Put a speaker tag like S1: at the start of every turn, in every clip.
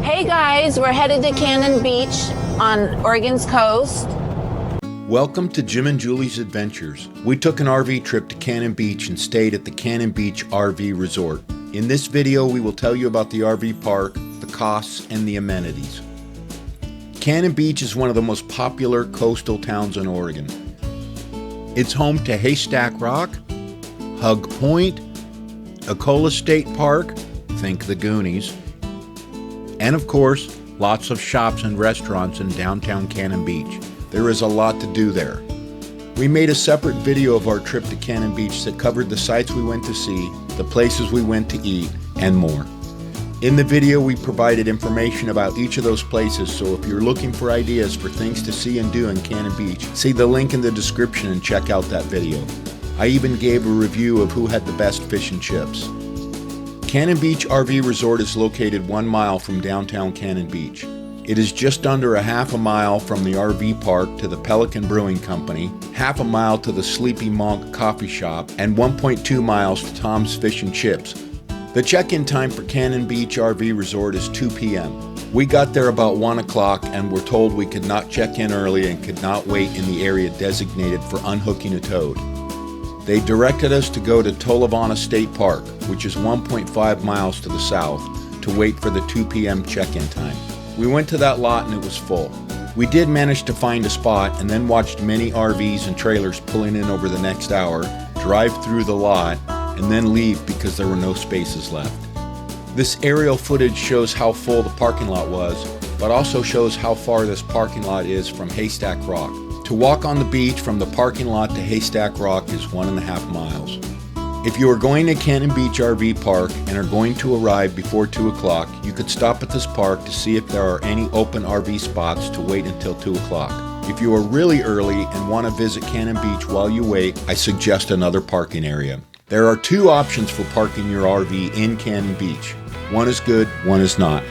S1: Hey guys, we're headed to Cannon Beach on Oregon's coast.
S2: Welcome to Jim and Julie's Adventures. We took an RV trip to Cannon Beach and stayed at the Cannon Beach RV Resort. In this video, we will tell you about the RV park, the costs, and the amenities. Cannon Beach is one of the most popular coastal towns in Oregon. It's home to Haystack Rock, Hug Point, Ecola State Park, think the Goonies, and of course, lots of shops and restaurants in downtown Cannon Beach. There is a lot to do there. We made a separate video of our trip to Cannon Beach that covered the sites we went to see, the places we went to eat, and more. In the video, we provided information about each of those places, so if you're looking for ideas for things to see and do in Cannon Beach, see the link in the description and check out that video. I even gave a review of who had the best fish and chips. Cannon Beach RV Resort is located 1 mile from downtown Cannon Beach. It is just under a half a mile from the RV park to the Pelican Brewing Company, half a mile to the Sleepy Monk Coffee Shop, and 1.2 miles to Tom's Fish and Chips. The check-in time for Cannon Beach RV Resort is 2 p.m. We got there about 1 o'clock and were told we could not check in early and could not wait in the area designated for unhooking a toad. They directed us to go to Tolovana State Park, which is 1.5 miles to the south, to wait for the 2 p.m. check-in time. We went to that lot and it was full. We did manage to find a spot and then watched many RVs and trailers pulling in over the next hour, drive through the lot, and then leave because there were no spaces left. This aerial footage shows how full the parking lot was, but also shows how far this parking lot is from Haystack Rock. To walk on the beach from the parking lot to Haystack Rock is 1.5 miles. If you are going to Cannon Beach RV Park and are going to arrive before 2 o'clock, you could stop at this park to see if there are any open RV spots to wait until 2 o'clock. If you are really early and want to visit Cannon Beach while you wait, I suggest another parking area. There are 2 options for parking your RV in Cannon Beach. One is good, one is not.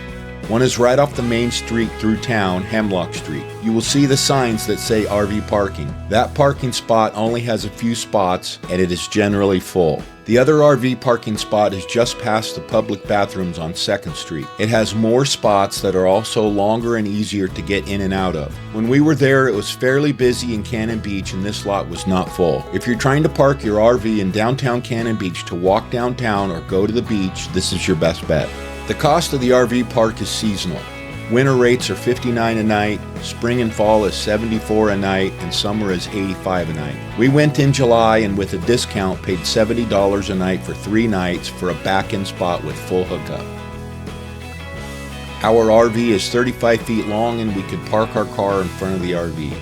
S2: One is right off the main street through town, Hemlock Street. You will see the signs that say RV parking. That parking spot only has a few spots and it is generally full. The other RV parking spot is just past the public bathrooms on 2nd Street. It has more spots that are also longer and easier to get in and out of. When we were there, it was fairly busy in Cannon Beach and this lot was not full. If you're trying to park your RV in downtown Cannon Beach to walk downtown or go to the beach, this is your best bet. The cost of the RV park is seasonal. Winter rates are $59 a night, spring and fall is $74 a night, and summer is $85 a night. We went in July and with a discount paid $70 a night for 3 nights for a back-end spot with full hookup. Our RV is 35 feet long and we could park our car in front of the RV.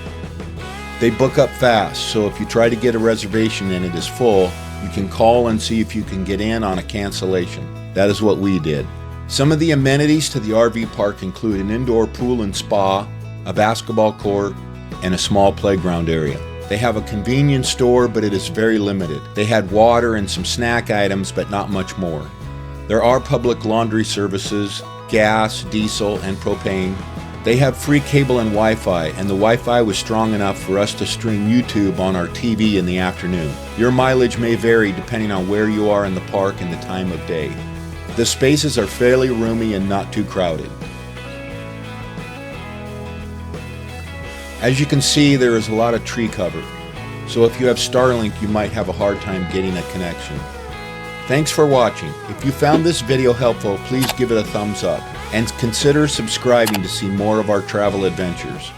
S2: They book up fast, so if you try to get a reservation and it is full, you can call and see if you can get in on a cancellation. That is what we did. Some of the amenities to the RV park include an indoor pool and spa, a basketball court, and a small playground area. They have a convenience store, but it is very limited. They had water and some snack items, but not much more. There are public laundry services, gas, diesel, and propane. They have free cable and Wi-Fi, and the Wi-Fi was strong enough for us to stream YouTube on our TV in the afternoon. Your mileage may vary depending on where you are in the park and the time of day. The spaces are fairly roomy and not too crowded. As you can see, there is a lot of tree cover, so if you have Starlink, you might have a hard time getting a connection. Thanks for watching. If you found this video helpful, please give it a thumbs up and consider subscribing to see more of our travel adventures.